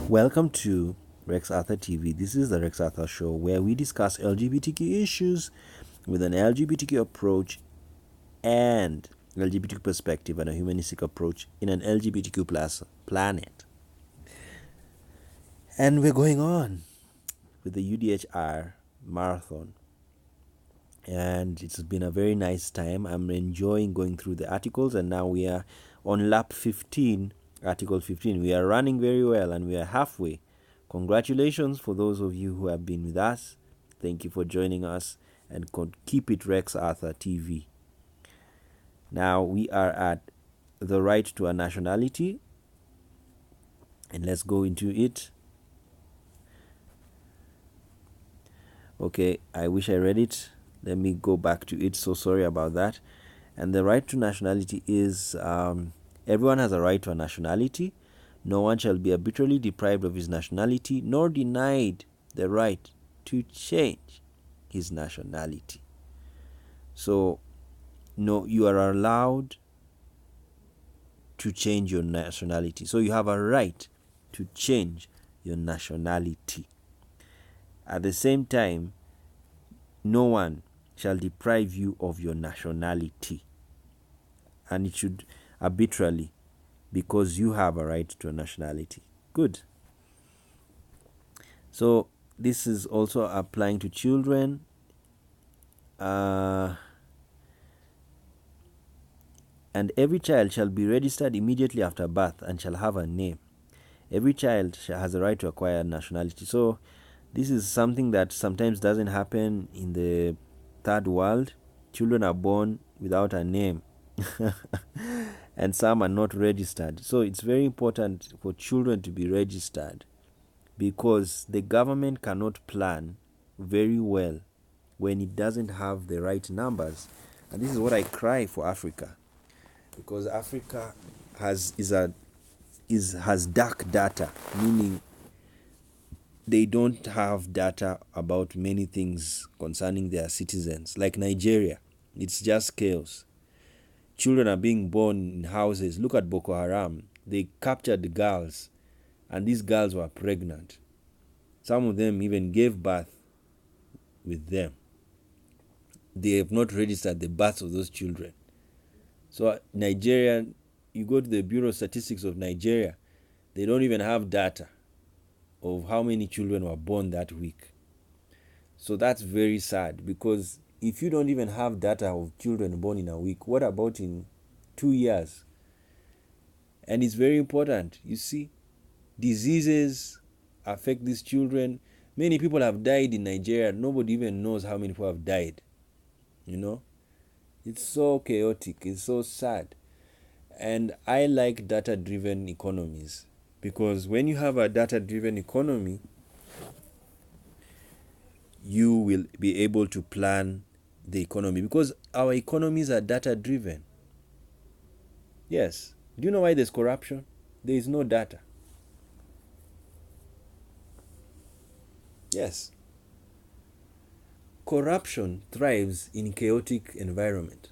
Welcome to Rex Arthur TV. This is the Rex Arthur Show where we discuss LGBTQ issues with an LGBTQ approach and LGBTQ perspective and a humanistic approach in an LGBTQ plus planet. And we're going on with the UDHR marathon. And it's been a very nice time. I'm enjoying going through the articles, and now we are on lap 15, article 15. We are running very well and we are halfway. Congratulations for those of you who have been with us. Thank you for joining us, and keep it Rex Arthur TV. Now we are at the right to a nationality, and let's go into it. Okay, I wish I read it. Let me go back to it. So sorry about that. And the right to nationality is everyone has a right to a nationality. No one shall be arbitrarily deprived of his nationality, nor denied the right to change his nationality. So, no, you are allowed to change your nationality. So you have a right to change your nationality. At the same time, no one shall deprive you of your nationality. And it should arbitrarily, because you have a right to a nationality. Good. So this is also applying to children. And every child shall be registered immediately after birth and shall have a name. Every child has a right to acquire nationality. So this is something that sometimes doesn't happen in the third world. Children are born without a name. And some are not registered. So it's very important for children to be registered, because the government cannot plan very well when it doesn't have the right numbers. And this is what I cry for Africa, because Africa has dark data, meaning they don't have data about many things concerning their citizens. Like Nigeria, it's just chaos. Children are being born in houses. Look at Boko Haram. They captured the girls, and these girls were pregnant. Some of them even gave birth with them. They have not registered the births of those children. So Nigeria, you go to the Bureau of Statistics of Nigeria, they don't even have data of how many children were born that week. So that's very sad, because if you don't even have data of children born in a week, what about in 2 years? And it's very important. You see, diseases affect these children. Many people have died in Nigeria. Nobody even knows how many people have died. You know, it's so chaotic. It's so sad. And I like data-driven economies, because when you have a data-driven economy, you will be able to plan the economy, because our economies are data-driven. Yes. Do you know why there's corruption? There is no data. Yes. Corruption thrives in chaotic environment.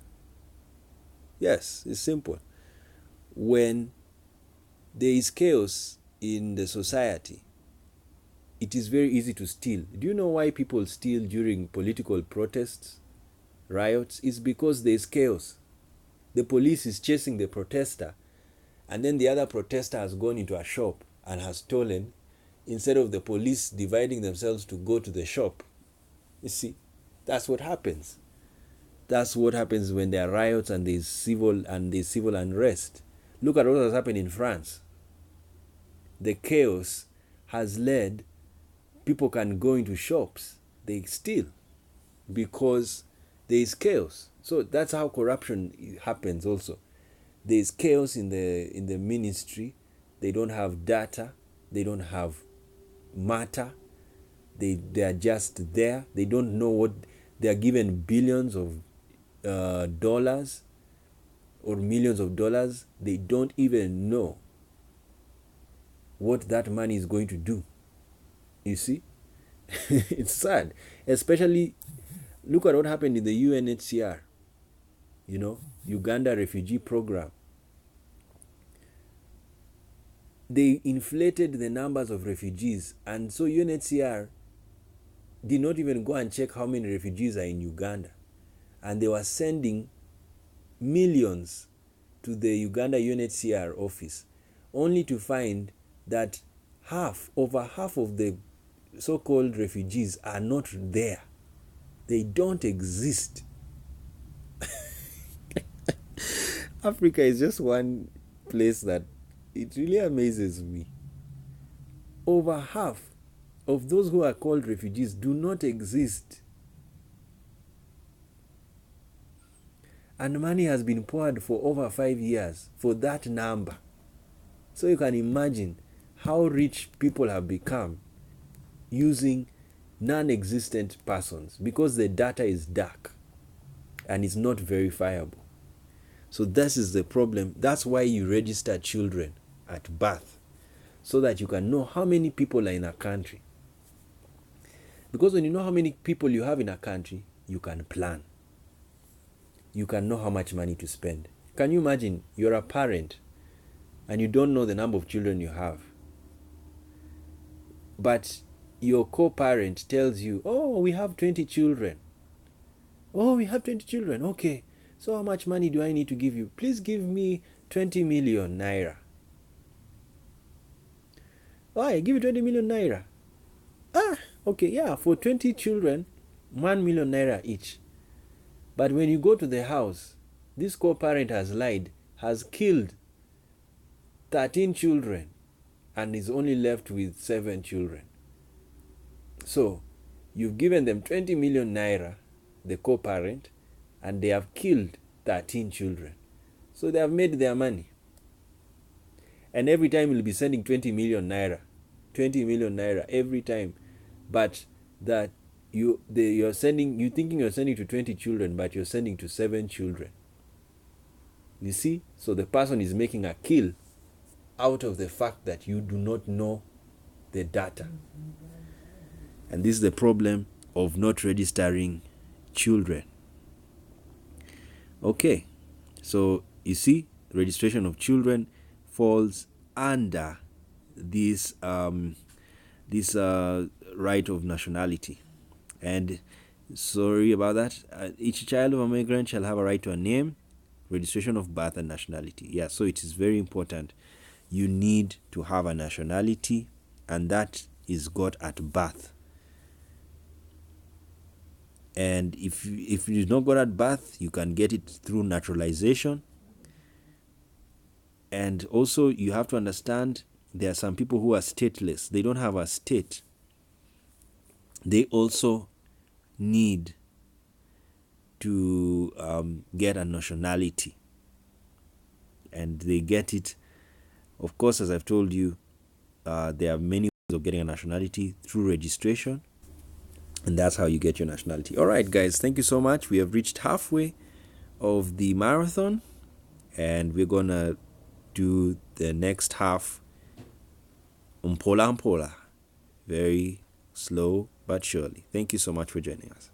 Yes, it's simple. When there is chaos in the society, it is very easy to steal. Do you know why people steal during political protests, riots? It's because there is chaos. The police is chasing the protester, and then the other protester has gone into a shop and has stolen, instead of the police dividing themselves to go to the shop. You see, that's what happens. That's what happens when there are riots and there's civil unrest. Look at what has happened in France. The chaos has led people can go into shops, they steal, because there is chaos. So that's how corruption happens also. There is chaos in the ministry. They don't have data. They don't have matter. They are just there. They don't know what they are given. Billions of dollars or millions of dollars. They don't even know what that money is going to do. You see, it's sad. Especially, look at what happened in the UNHCR. You know, Uganda refugee program. they inflated the numbers of refugees, and so UNHCR did not even go and check how many refugees are in Uganda. And they were sending millions to the Uganda UNHCR office, only to find that over half of the so-called refugees are not there. They don't exist. Africa is just one place that it really amazes me. Over half of those who are called refugees do not exist. And money has been poured for over 5 years for that number. So you can imagine how rich people have become using non-existent persons, because the data is dark and it's not verifiable. So this is the problem. That's why you register children at birth, so that you can know how many people are in a country. Because when you know how many people you have in a country, you can plan. You can know how much money to spend. Can you imagine you're a parent and you don't know the number of children you have, but your co-parent tells you, oh, we have 20 children. Oh, we have 20 children. Okay, so how much money do I need to give you? Please give me 20 million naira. Oh, I give you 20 million naira. Okay, yeah, for 20 children, 1 million naira each. But when you go to the house, this co-parent has lied, has killed 13 children, and is only left with 7 children. So you've given them 20 million naira, the co-parent, and they have killed 13 children. So they have made their money. And every time you'll be sending 20 million naira every time. But that you're sending, you thinking you're sending to 20 children, but you're sending to 7 children. You see? So the person is making a kill out of the fact that you do not know the data. And this is the problem of not registering children. Okay, so you see, registration of children falls under this right of nationality. And sorry about that. Each child of a migrant shall have a right to a name, registration of birth, and nationality. Yeah, so it is very important. You need to have a nationality, and that is got at birth. And if it's not got at birth, you can get it through naturalization. And also, you have to understand, there are some people who are stateless. They don't have a state. They also need to get a nationality. And they get it, of course, as I've told you, there are many ways of getting a nationality through registration. And that's how you get your nationality. All right, guys, thank you so much. We have reached halfway of the marathon, and we're going to do the next half mpola mpola, very slow but surely. Thank you so much for joining us.